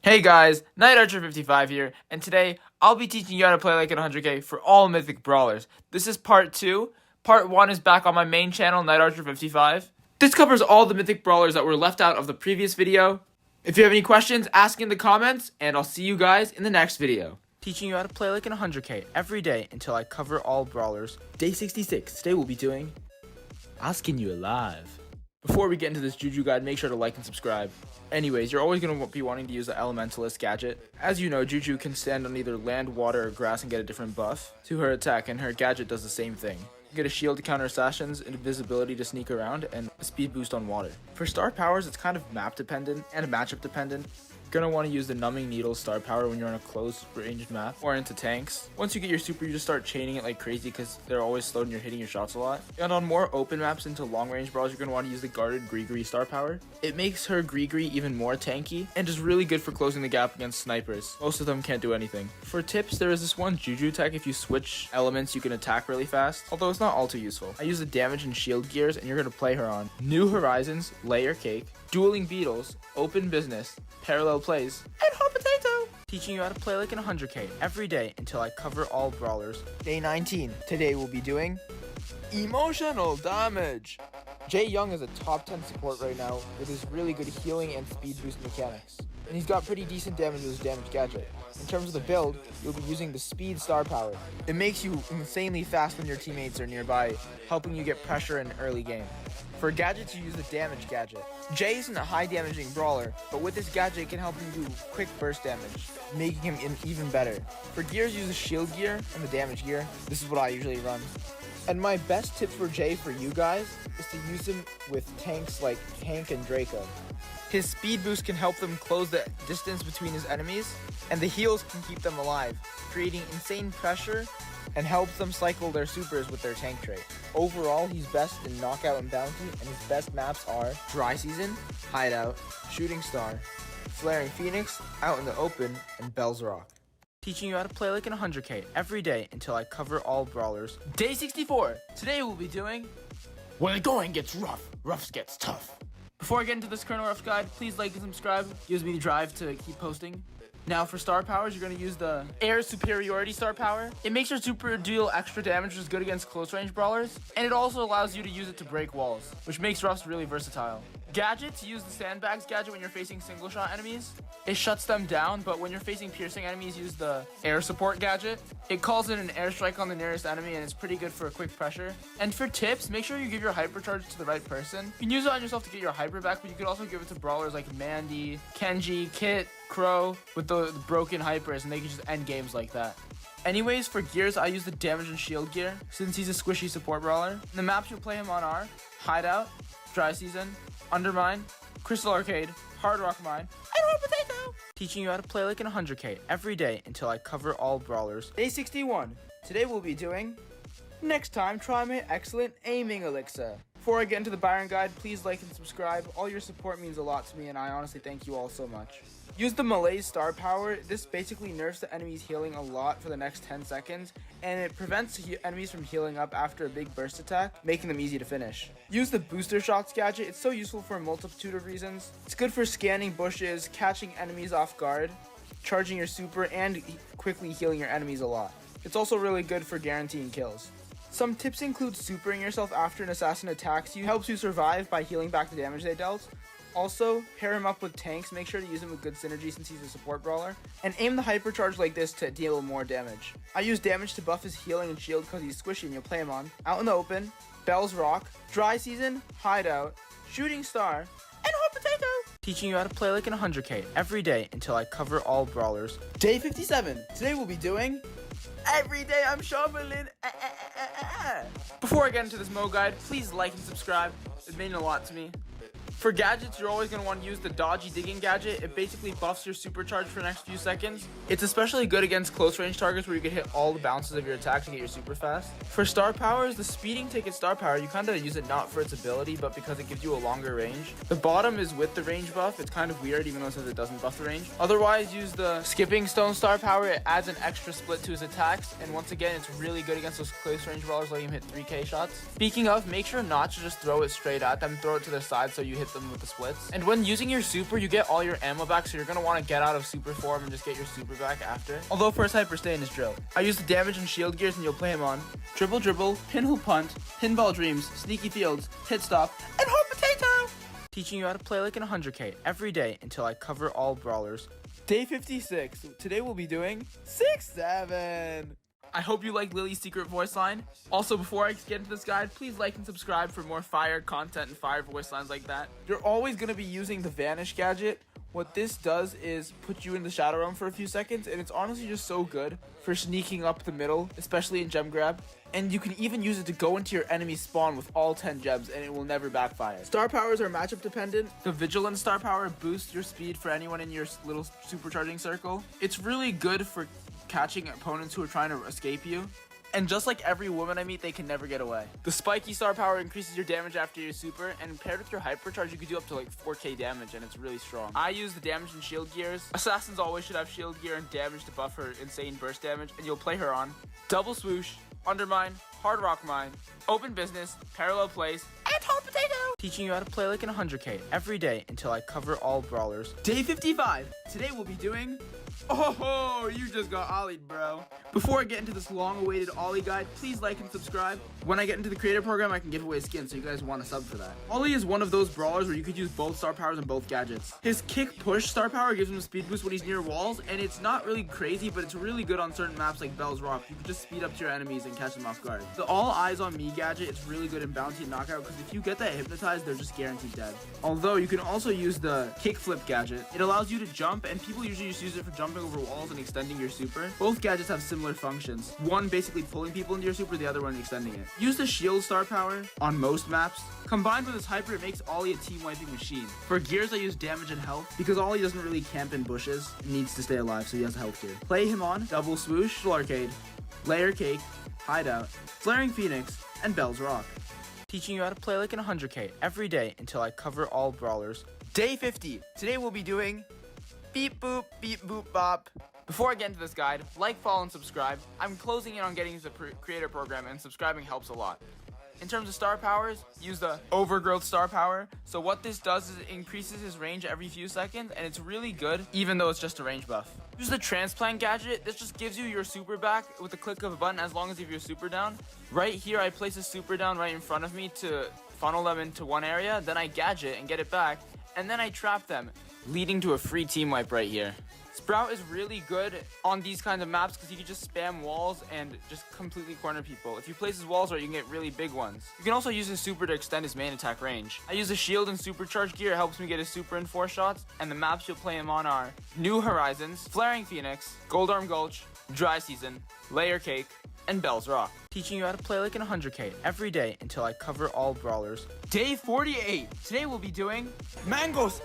Hey guys, Night Archer 55 here, and today I'll be teaching you how to play like an 100k for all Mythic Brawlers. This is part 2. Part 1 is back on my main channel, Night Archer 55. This covers all the Mythic Brawlers that were left out of the previous video. If you have any questions, ask in the comments, and I'll see you guys in the next video. Teaching you how to play like an 100k every day until I cover all Brawlers. Day 66, today we'll be doing Asking You Alive. Before we get into this JuJu guide, make sure to like and subscribe. Anyways, you're always going to be wanting to use the Elementalist gadget. As you know, JuJu can stand on either land, water, or grass and get a different buff to her attack, and her gadget does the same thing. You get a shield to counter assassins, invisibility to sneak around, and a speed boost on water. For star powers, it's kind of map dependent and matchup dependent. You're going to want to use the Numbing Needle's star power when you're on a close ranged map or into tanks. Once you get your super, you just start chaining it like crazy because they're always slowed and you're hitting your shots a lot. And on more open maps into long range brawls, you're going to want to use the guarded Gray star power. It makes her Gray even more tanky and is really good for closing the gap against snipers. Most of them can't do anything. For tips, there is this one JuJu tech. If you switch elements, you can attack really fast, although it's not all too useful. I use the damage and shield gears, and you're going to play her on New Horizons, Layer Cake, Dueling Beetles, Open Business, Parallel Plays, and Hot Potato. Teaching you how to play like an 100k every day until I cover all Brawlers. Day 19. Today we'll be doing Emotional Damage. Jay Young is a top 10 support right now with his really good healing and speed boost mechanics. And he's got pretty decent damage with his damage gadget. In terms of the build, you'll be using the speed star power. It makes you insanely fast when your teammates are nearby, helping you get pressure in early game. For gadgets, you use the damage gadget. Jay isn't a high damaging brawler, but with this gadget it can help him do quick burst damage, making him even better. For gears, use the shield gear and the damage gear. This is what I usually run. And my best tip for Jay for you guys is to use him with tanks like Hank and Draco. His speed boost can help them close the distance between his enemies, and the heals can keep them alive, creating insane pressure and helps them cycle their supers with their tank trait. Overall, he's best in Knockout and Bounty, and his best maps are Dry Season, Hideout, Shooting Star, Flaring Phoenix, Out in the Open, and Bell's Rock. Teaching you how to play like an 100k every day until I cover all Brawlers. Day 64. Today we'll be doing When the Going Gets Rough, Ruffs Gets Tough. Before I get into this Colonel Ruffs guide, please like and subscribe. Gives me the drive to keep posting. Now for star powers, you're going to use the Air Superiority star power. It makes your super deal extra damage, which is good against close range brawlers. And it also allows you to use it to break walls, which makes Ruffs really versatile. Gadgets, use the Sandbags gadget when you're facing single shot enemies. It shuts them down, but when you're facing piercing enemies, use the Air Support gadget. It calls in an airstrike on the nearest enemy, and it's pretty good for a quick pressure. And for tips, make sure you give your hypercharge to the right person. You can use it on yourself to get your hyper back, but you could also give it to brawlers like Mandy, Kenji, Kit, Crow with the broken hypers, and they can just end games like that. Anyways, for gears, I use the damage and shield gear since he's a squishy support brawler. The maps you'll play him on are Hideout, Dry Season, Undermine, Crystal Arcade, Hard Rock Mine, and Hot Potato. Teaching you how to play like an 100k every day until I cover all Brawlers. Day 61. Today we'll be doing Next Time Try My Excellent Aiming Elixir. Before I get into the Byron guide, please like and subscribe. All your support means a lot to me, and I honestly thank you all so much. Use the Malay star power. This basically nerfs the enemy's healing a lot for the next 10 seconds, and it prevents enemies from healing up after a big burst attack, making them easy to finish. Use the booster shots gadget. It's so useful for a multitude of reasons. It's good for scanning bushes, catching enemies off guard, charging your super, and quickly healing your enemies a lot. It's also really good for guaranteeing kills. Some tips include supering yourself after an assassin attacks you, helps you survive by healing back the damage they dealt. Also, pair him up with tanks, make sure to use him with good synergy since he's a support brawler, and aim the hypercharge like this to deal more damage. I use damage to buff his healing and shield because he's squishy and you'll play him on Out in the Open, Bell's Rock, Dry Season, Hideout, Shooting Star, and Hot Potato. Teaching you how to play like an 100k every day until I cover all Brawlers. Day 57. Today we'll be doing Every Day I'm Shoveling. Before I get into this Moe guide, please like and subscribe. It means a lot to me. For gadgets, you're always going to want to use the Dodgy Digging gadget. It basically buffs your supercharge for the next few seconds. It's especially good against close range targets where you can hit all the bounces of your attack to get your super fast. For star powers, the Speeding Ticket star power, you kind of use it not for its ability, but because it gives you a longer range. The bottom is with the range buff. It's kind of weird, even though it says it doesn't buff the range. Otherwise, use the Skipping Stone star power. It adds an extra split to his attacks, and once again, it's really good against those close range brawlers, letting him hit 3k shots. Speaking of, make sure not to just throw it straight at them. Throw it to their side so you hit hit them with the splits. And when using your super, you get all your ammo back, so you're going to want to get out of super form and just get your super back after. Although first hyper stay in his drill. I use the damage and shield gears and you'll play him on Dribble Dribble, Pinhole Punt, Pinball Dreams, Sneaky Fields, Hit Stop, and Hot Potato! Teaching you how to play like an 100k every day until I cover all brawlers. Day 56. Today we'll be doing 6-7. I hope you like Lily's secret voice line. Also, before I get into this guide, please like and subscribe for more fire content and fire voice lines like that. You're always going to be using the Vanish gadget. What this does is put you in the Shadow Realm for a few seconds, and it's honestly just so good for sneaking up the middle, especially in gem grab. And you can even use it to go into your enemy spawn with all 10 gems, and it will never backfire. Star powers are matchup dependent. The Vigilance star power boosts your speed for anyone in your little supercharging circle. It's really good for catching opponents who are trying to escape you. And just like every woman I meet, they can never get away. The Spiky star power increases your damage after your super, and paired with your hypercharge, you can do up to like 4k damage, and it's really strong. I use the damage and shield gears. Assassins always should have shield gear and damage to buff her insane burst damage, and you'll play her on Double Swoosh, Undermine, Hard Rock Mine, Open Business, Parallel Plays, and Hot Potato! Teaching you how to play like an 100k every day until I cover all brawlers. Day 55. Today we'll be doing... Oh, you just got Ollied, bro. Before I get into this long-awaited Ollie guide, please like and subscribe. When I get into the creator program, I can give away skins, so you guys want to sub for that. Ollie is one of those brawlers where you could use both star powers and both gadgets. His kick push star power gives him a speed boost when he's near walls, and it's not really crazy, but it's really good on certain maps like Bell's Rock. You can just speed up to your enemies and catch them off guard. The all eyes on me gadget is really good in bounty and knockout, because if you get that hypnotized, they're just guaranteed dead. Although you can also use the kick flip gadget. It allows you to jump, and people usually just use it for jumping over walls and extending your super. Both gadgets have similar functions. One basically pulling people into your super, the other one extending it. Use the shield star power on most maps. Combined with his hyper, it makes Ollie a team wiping machine. For gears, I use damage and health because Ollie doesn't really camp in bushes and needs to stay alive, so he has a health gear. Play him on Double Swoosh, Arcade, Layer Cake, Hideout, Flaring Phoenix, and Bell's Rock. Teaching you how to play like an 100k every day until I cover all brawlers. Day 50. Today we'll be doing beep boop bop. Before I get into this guide, like, follow, and subscribe. I'm closing in on getting into the creator program, and subscribing helps a lot. In terms of star powers, use the Overgrowth star power. So what this does is it increases his range every few seconds, and it's really good, even though it's just a range buff. Use the Transplant gadget. This just gives you your super back with the click of a button as long as you have your super down. Right here, I place a super down right in front of me to funnel them into one area, then I gadget and get it back, and then I trap them, leading to a free team wipe right here. Sprout is really good on these kinds of maps because you can just spam walls and just completely corner people. If you place his walls right, you can get really big ones. You can also use his super to extend his main attack range. I use a shield and supercharge gear. It helps me get his super in 4 shots. And the maps you'll play him on are New Horizons, Flaring Phoenix, Gold Arm Gulch, Dry Season, Layer Cake, and Bell's Rock. Teaching you how to play like an 100k every day until I cover all brawlers. Day 48. Today we'll be doing Mangoes.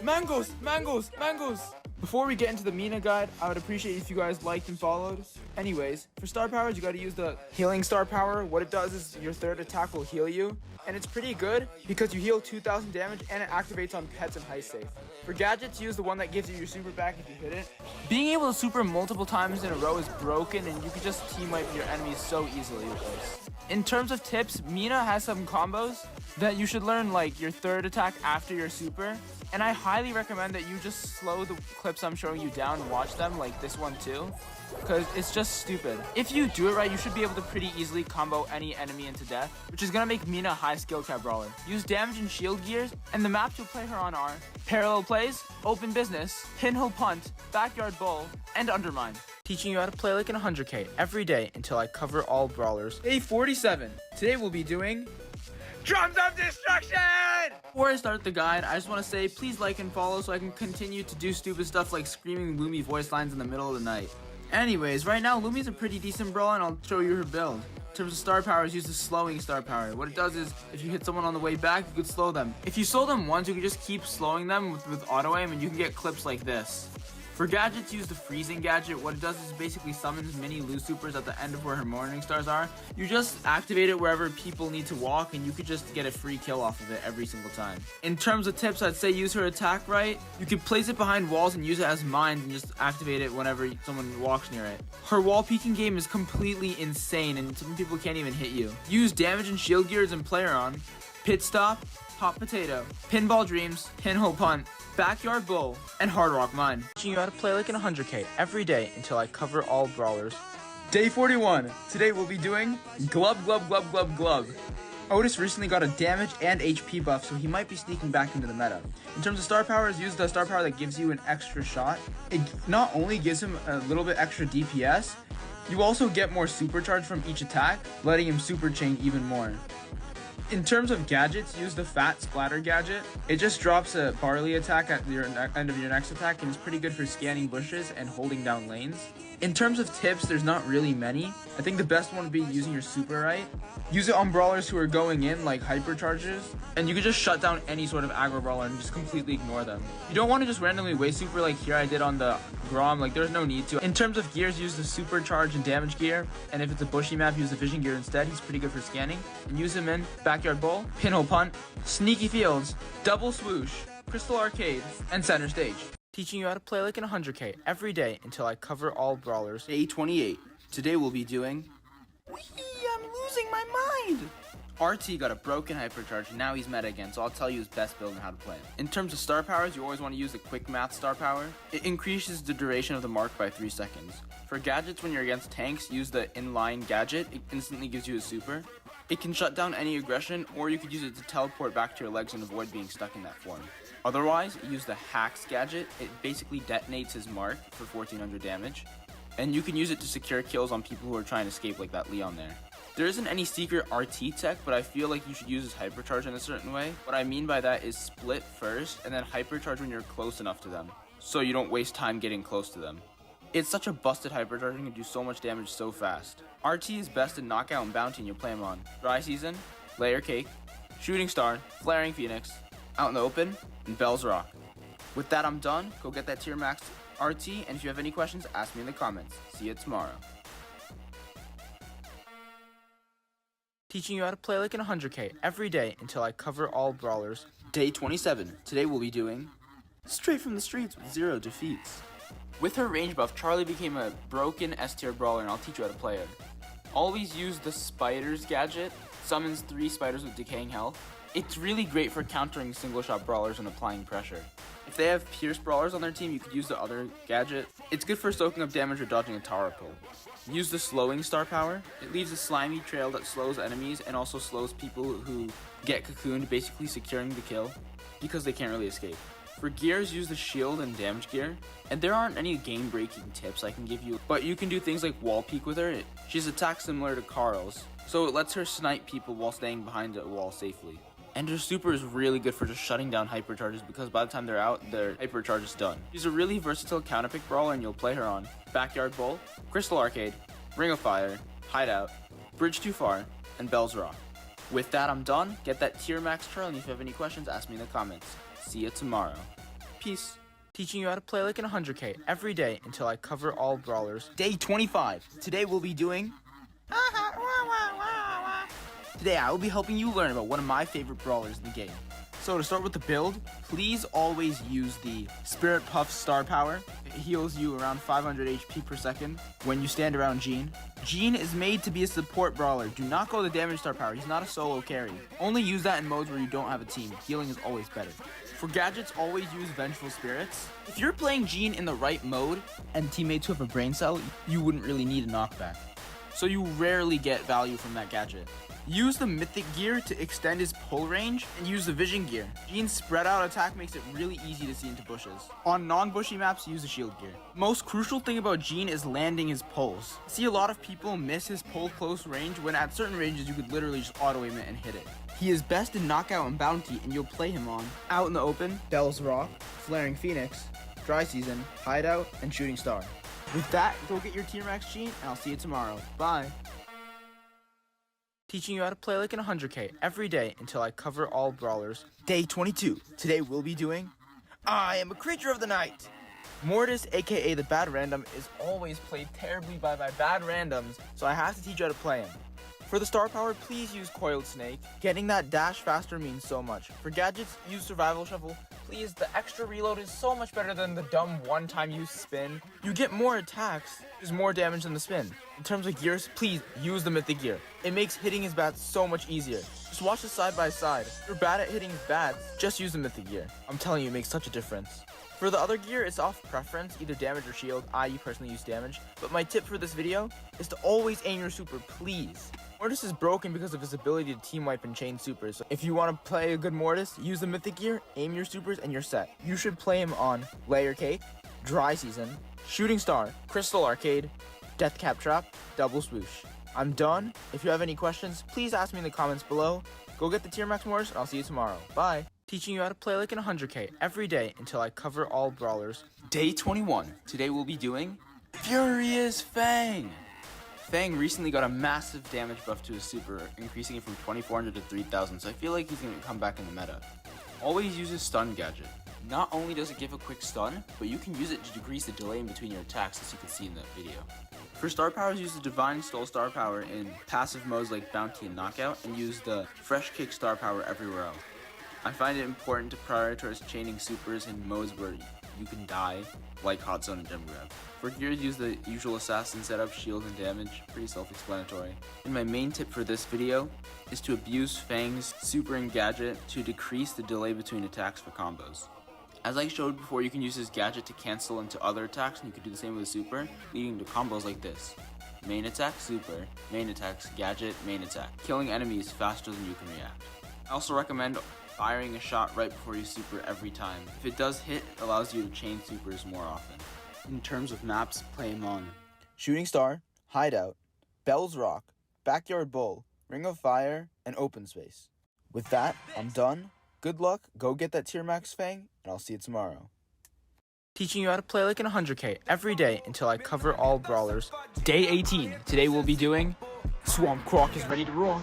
Before we get into the Mina guide, I would appreciate if you guys liked and followed. Anyways, for star powers, you gotta use the healing star power. What it does is your third attack will heal you, and it's pretty good because you heal 2,000 damage and it activates on pets and heist safe. For gadgets, use the one that gives you your super back if you hit it. Being able to super multiple times in a row is broken, and you can just team wipe your enemies so easily with this. In terms of tips, Mina has some combos that you should learn, like your third attack after your super. And I highly recommend that you just slow the clips I'm showing you down and watch them, like this one too, because it's just stupid. If you do it right, you should be able to pretty easily combo any enemy into death, which is going to make Mina a high skill cap brawler. Use damage and shield gears, and the maps you'll play her on are Parallel Plays, Open Business, Pinhole Punt, Backyard Bowl, and Undermine. Teaching you how to play like an 100k every day until I cover all brawlers. Day 47. Today we'll be doing Drums of Destruction! Before I start the guide, I just want to say please like and follow so I can continue to do stupid stuff like screaming Lumi voice lines in the middle of the night. Anyways, right now Lumi's a pretty decent brawler, and I'll show you her build. In terms of star powers, use the slowing star power. What it does is, if you hit someone on the way back, you could slow them. If you slow them once, you can just keep slowing them with auto aim, and you can get clips like this. For gadgets, use the freezing gadget. What it does is basically summons mini loose supers at the end of where her morning stars are. You just activate it wherever people need to walk, and you could just get a free kill off of it every single time. In terms of tips, I'd say use her attack right. You could place it behind walls and use it as mines and just activate it whenever someone walks near it. Her wall peeking game is completely insane, and some people can't even hit you. Use damage and shield gears and play her on Pit Stop, Hot Potato, Pinball Dreams, Pinhole Punt, Backyard Bull, and Hard Rock Mine. Teaching you how to play like in 100K every day until I cover all brawlers. Day 41. Today we'll be doing Glub Glub Glub Glub Glub. Otis recently got a damage and HP buff, so he might be sneaking back into the meta. In terms of star powers, use the star power that gives you an extra shot. It not only gives him a little bit extra DPS, you also get more supercharge from each attack, letting him super chain even more. In terms of gadgets, use the Fat Splatter gadget. It just drops a barley attack at the end of your next attack and is pretty good for scanning bushes and holding down lanes. In terms of tips, there's not really many. I think the best one would be using your super right. Use it on brawlers who are going in, like hypercharges, and you can just shut down any sort of aggro brawler and just completely ignore them. You don't want to just randomly waste super like here I did on the Grom, like there's no need to. In terms of gears, use the supercharge and damage gear, and if it's a bushy map, use the vision gear instead. He's pretty good for scanning. And use him in Backyard Bull, Pinhole Punt, Sneaky Fields, Double Swoosh, Crystal Arcade, and Center Stage. Teaching you how to play like in 100K every day until I cover all brawlers. Day 28. Today we'll be doing... Whee! I'm losing my mind! RT got a broken hypercharge and now he's meta again, so I'll tell you his best build and how to play it. In terms of star powers, you always want to use the Quick Math star power. It increases the duration of the mark by 3 seconds. For gadgets, when you're against tanks, use the inline gadget. It instantly gives you a super. It can shut down any aggression, or you could use it to teleport back to your legs and avoid being stuck in that form. Otherwise, use the Hacks gadget. It basically detonates his mark for 1400 damage. And you can use it to secure kills on people who are trying to escape, like that Leon there. There isn't any secret RT tech, but I feel like you should use his hypercharge in a certain way. What I mean by that is split first, and then hypercharge when you're close enough to them, so you don't waste time getting close to them. It's such a busted hypercharge and can do so much damage so fast. RT is best in Knockout and Bounty and you'll play him on Dry Season, Layer Cake, Shooting Star, Flaring Phoenix, Out in the Open, and Bell's Rock. With that, I'm done. Go get that tier max RT, and if you have any questions, ask me in the comments. See you tomorrow. Teaching you how to play like in 100K every day until I cover all brawlers. Day 27. Today we'll be doing Straight from the Streets with 0 defeats. With her range buff, Charlie became a broken S-tier brawler, and I'll teach you how to play her. Always use the Spiders gadget. Summons 3 spiders with decaying health. It's really great for countering single shot brawlers and applying pressure. If they have Pierce brawlers on their team, you could use the other gadget. It's good for soaking up damage or dodging a tower pull. Use the slowing star power. It leaves a slimy trail that slows enemies and also slows people who get cocooned, basically securing the kill because they can't really escape. For gears, use the shield and damage gear. And there aren't any game-breaking tips I can give you, but you can do things like wall peek with her. She's attacked similar to Carl's, so it lets her snipe people while staying behind a wall safely. And her super is really good for just shutting down hypercharges because by the time they're out, their hypercharge is done. She's a really versatile counterpick brawler and you'll play her on Backyard Bull, Crystal Arcade, Ring of Fire, Hideout, Bridge Too Far, and Bell's Rock. With that, I'm done. Get that tier max Charlie, and if you have any questions, ask me in the comments. See you tomorrow. Peace. Teaching you how to play like in 100K every day until I cover all brawlers. Day 25. Today we'll be doing... Today I will be helping you learn about one of my favorite brawlers in the game. So to start with the build, please always use the Spirit Puff star power. It heals you around 500 HP per second when you stand around Gene. Gene is made to be a support brawler. Do not go the damage star power. He's not a solo carry. Only use that in modes where you don't have a team. Healing is always better. For gadgets, always use Vengeful Spirits. If you're playing Gene in the right mode and teammates who have a brain cell, you wouldn't really need a knockback. So you rarely get value from that gadget. Use the Mythic gear to extend his pull range, and use the Vision gear. Gene's spread out attack makes it really easy to see into bushes. On non-bushy maps, use the Shield gear. Most crucial thing about Gene is landing his pulls. I see a lot of people miss his pull close range when at certain ranges you could literally just auto-aim it and hit it. He is best in Knockout and Bounty, and you'll play him on Out in the Open, Bell's Rock, Flaring Phoenix, Dry Season, Hideout, and Shooting Star. With that, go get your tier max Gene, and I'll see you tomorrow. Bye! Teaching you how to play like in 100K every day until I cover all brawlers. Day 22. Today we'll be doing... I am a creature of the night! Mortis, aka the bad random, is always played terribly by my bad randoms, so I have to teach you how to play him. For the star power, please use Coiled Snake. Getting that dash faster means so much. For gadgets, use Survival Shuffle. please, the extra reload is so much better than the dumb one-time use spin. You get more attacks, there's more damage than the spin. In terms of gears, please use the Mythic gear. It makes hitting his bats so much easier. Just watch this side by side. If you're bad at hitting his bats, just use the Mythic gear. I'm telling you, it makes such a difference. For the other gear, it's off preference, either damage or shield. I personally use damage, but my tip for this video is to always aim your super, please. Mortis is broken because of his ability to team wipe and chain supers. So if you want to play a good Mortis, use the Mythic gear, aim your supers, and you're set. You should play him on Layer Cake, Dry Season, Shooting Star, Crystal Arcade, Death Cap Trap, Double Swoosh. I'm done. If you have any questions, please ask me in the comments below. Go get the Tier Max Mortis, and I'll see you tomorrow. Bye. Teaching you how to play like an 100k every day until I cover all brawlers. Day 21. Today we'll be doing Furious Fang. Fang recently got a massive damage buff to his super, increasing it from 2400 to 3000, so I feel like he's going to come back in the meta. Always use his stun gadget. Not only does it give a quick stun, but you can use it to decrease the delay in between your attacks, as you can see in that video. For star powers, use the Divine Stole star power in passive modes like Bounty and Knockout, and use the Fresh Kick star power everywhere else. I find it important to prioritize chaining supers in modes where you can die, like Hot Zone and Gem Grab. For gears, use the usual assassin setup, shield and damage, pretty self-explanatory. And my main tip for this video is to abuse Fang's super and gadget to decrease the delay between attacks for combos. As I showed before, you can use his gadget to cancel into other attacks, and you can do the same with the super, leading to combos like this. Main attack, super, main attacks, gadget, main attack, killing enemies faster than you can react. I also recommend firing a shot right before you super every time. If it does hit, it allows you to chain supers more often. In terms of maps, play him on Shooting Star, Hideout, Bell's Rock, Backyard Bull, Ring of Fire, and Open Space. With that, I'm done. Good luck, go get that Tier Max Fang, and I'll see you tomorrow. Teaching you how to play like an 100k every day until I cover all brawlers. Day 18. Today we'll be doing Swamp Croc is ready to roar.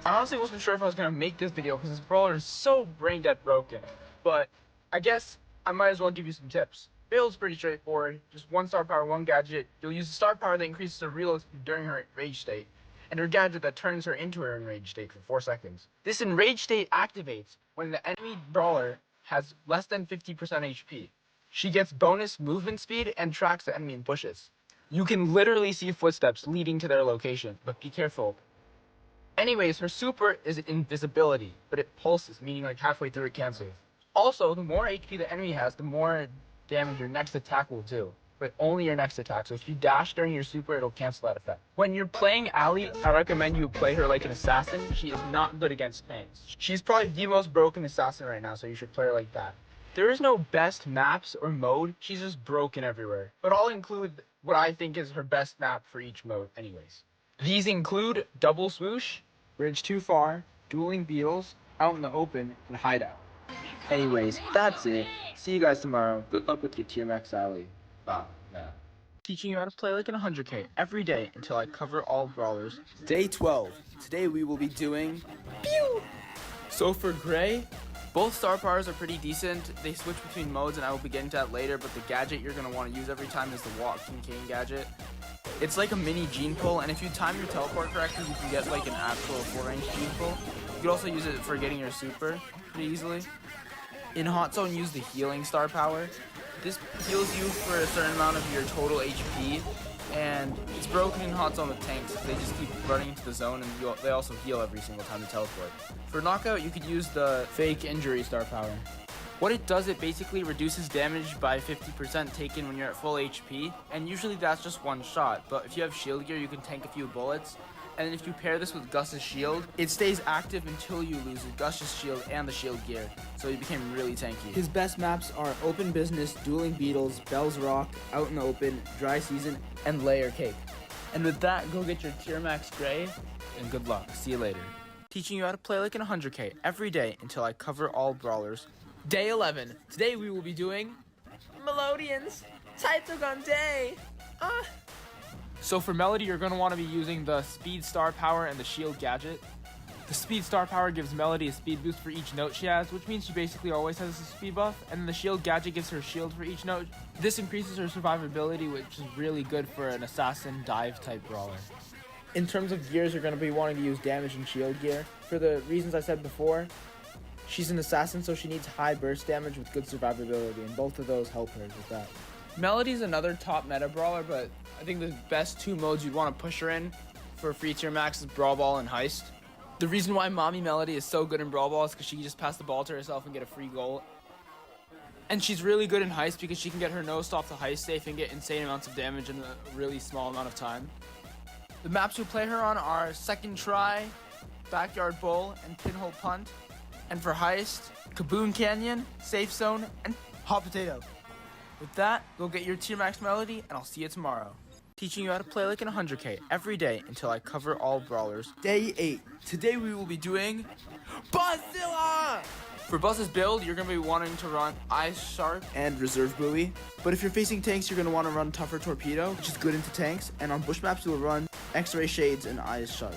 I honestly wasn't sure if I was going to make this video because this brawler is so brain dead broken, but I guess I might as well give you some tips. Build's pretty straightforward, just one star power, one gadget. You'll use the star power that increases her reload speed during her enraged state, and her gadget that turns her into her enraged state for 4 seconds. This enraged state activates when the enemy brawler has less than 50% HP. She gets bonus movement speed and tracks the enemy in bushes. You can literally see footsteps leading to their location, but be careful. Anyways, her super is invisibility, but it pulses, meaning like halfway through it cancels. Also, the more HP the enemy has, the more damage your next attack will do, but only your next attack. So if you dash during your super, it'll cancel that effect. When you're playing Ally, I recommend you play her like an assassin. She is not good against Fangs. She's probably the most broken assassin right now, so you should play her like that. There is no best maps or mode, she's just broken everywhere. But I'll include what I think is her best map for each mode anyways. These include Double Swoosh, Bridge Too Far, Dueling Beetles, Out in the Open, and Hideout. Anyways, that's it. See you guys tomorrow. Good luck with your Tier Max Ally. Bye. Teaching you how to play like an 100k every day until I cover all brawlers. Day 12. Today we will be doing Pew! So for Gray, both star powers are pretty decent. They switch between modes and I will be getting to that later, but the gadget you're going to want to use every time is the Walking Cane gadget. It's like a mini gene pull, and if you time your teleport correctly, you can get like an actual 4-range gene pull. You could also use it for getting your super pretty easily. In Hot Zone, use the healing star power. This heals you for a certain amount of your total HP, and it's broken in Hot Zone with tanks. They just keep running into the zone, and they also heal every single time they teleport. For Knockout, you could use the fake injury star power. What it does, it basically reduces damage by 50% taken when you're at full HP, and usually that's just one shot, but if you have shield gear, you can tank a few bullets. And if you pair this with Gus's shield, it stays active until you lose Gus's shield and the shield gear, so he became really tanky. His best maps are Open Business, Dueling Beetles, Bell's Rock, Out in the Open, Dry Season, and Layer Cake. And with that, go get your Tier Max Gray, and good luck. See you later. Teaching you how to play like an 100k every day until I cover all brawlers. Day 11. Today we will be doing Melodians. Taitogon Day. So for Melody, you're going to want to be using the Speed Star Power and the Shield Gadget. The Speed Star Power gives Melody a speed boost for each note she has, which means she basically always has a speed buff, and then the Shield Gadget gives her shield for each note. This increases her survivability, which is really good for an assassin dive type brawler. In terms of gears, you're going to be wanting to use damage and shield gear. For the reasons I said before, She's an assassin, so she needs high burst damage with good survivability, and both of those help her with that. Melody's another top meta brawler, but I think the best two modes you'd want to push her in for free tier max is Brawl Ball and Heist. The reason why Mommy Melody is so good in Brawl Ball is because she can just pass the ball to herself and get a free goal. And she's really good in Heist because she can get her nose off the Heist safe and get insane amounts of damage in a really small amount of time. The maps you'll play her on are Second Try, Backyard Bowl, and Pinhole Punt. And for Heist, Kaboom Canyon, Safe Zone, and Hot Potato. With that, go get your tier max Melody, and I'll see you tomorrow. Teaching you how to play like in 100k every day until I cover all brawlers. Day 8. Today we will be doing Buzzilla! For Buzz's build, you're going to be wanting to run Eyes Sharp And Reserve Buoy. But if you're facing tanks, you're going to want to run Tougher Torpedo, which is good into tanks. And on bush maps, you'll run X-Ray Shades and Eyes Sharp.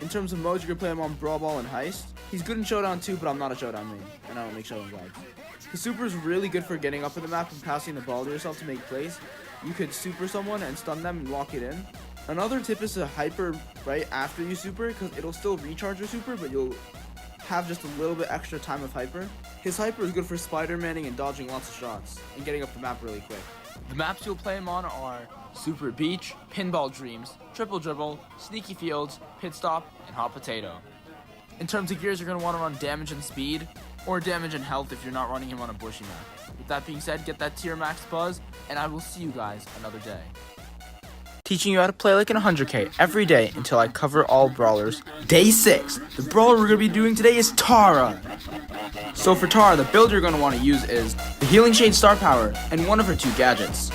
In terms of modes, you're going to play him on Brawl Ball and Heist. He's good in Showdown too, but I'm not a Showdown main, and I don't make Showdown vibes. His super is really good for getting up in the map and passing the ball to yourself to make plays. You could super someone and stun them and lock it in. Another tip is to hyper right after you super, because it'll still recharge your super, but you'll have just a little bit extra time of hyper. His hyper is good for Spider-Manning and dodging lots of shots, and getting up the map really quick. The maps you'll play him on are Super Beach, Pinball Dreams, Triple Dribble, Sneaky Fields, Pit Stop, and Hot Potato. In terms of gears, you're going to want to run damage and speed, or damage and health if you're not running him on a bushy map. With that being said, get that tier max buzz, and I will see you guys another day. Teaching you how to play like in 100k every day until I cover all brawlers. Day 6. The brawler we're going to be doing today is Tara. So for Tara, the build you're going to want to use is the Healing Shade Star Power and one of her 2 gadgets.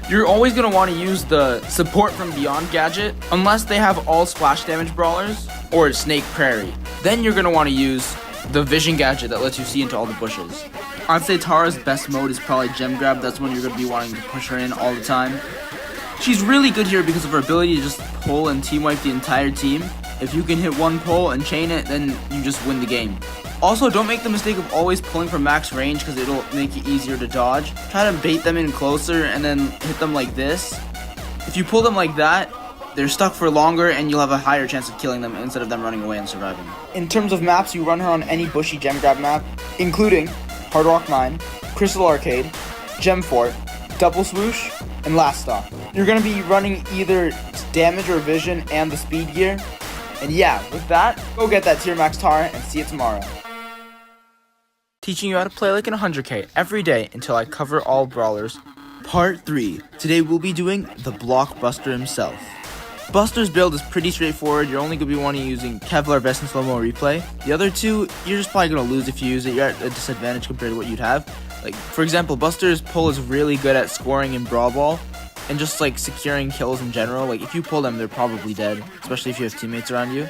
You're always going to want to use the Support from Beyond gadget unless they have all splash damage brawlers or Snake Prairie. Then you're going to want to use the Vision gadget that lets you see into all the bushes. I'd say Tara's best mode is probably Gem Grab. That's when you're going to be wanting to push her in all the time. She's really good here because of her ability to just pull and team wipe the entire team. If you can hit one pull and chain it, then you just win the game. Also, don't make the mistake of always pulling from max range because it'll make it easier to dodge. Try to bait them in closer and then hit them like this. If you pull them like that, they're stuck for longer and you'll have a higher chance of killing them instead of them running away and surviving. In terms of maps, you run her on any bushy gem grab map, including Hard Rock Mine, Crystal Arcade, Gem Fort, Double Swoosh, and Last Stop. You're going to be running either damage or vision and the speed gear. And yeah, with that, go get that tier max Tara and see you tomorrow. Teaching you how to play like in 100k every day until I cover all brawlers. Part 3. Today we'll be doing the Blockbuster himself. Buster's build is pretty straightforward. You're only going to be wanting using Kevlar Vest and Slow-Mo Replay. The other two, you're just probably going to lose if you use it. You're at a disadvantage compared to what you'd have. Like, for example, Buster's pull is really good at scoring in Brawl Ball and just like securing kills in general. Like, if you pull them, they're probably dead, especially if you have teammates around you.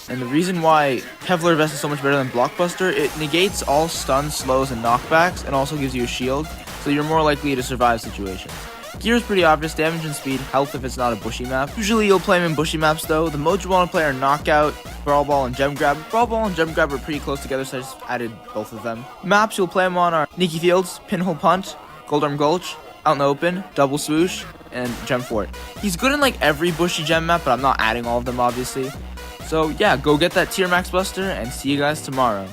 And the reason why Kevlar Vest is so much better than Blockbuster, it negates all stuns, slows, and knockbacks, and also gives you a shield, so you're more likely to survive situations. Gear is pretty obvious, damage and speed, health if it's not a bushy map. Usually you'll play him in bushy maps though. The modes you want to play are Knockout, Brawl Ball, and Gem Grab. Brawl Ball and Gem Grab are pretty close together, so I just added both of them. Maps you'll play him on are Sneaky Fields, Pinhole Punt, Gold Arm Gulch, Out in the Open, Double Swoosh, and Gem Fort. He's good in like every bushy gem map, but I'm not adding all of them obviously. So yeah, go get that tier max Buster and see you guys tomorrow.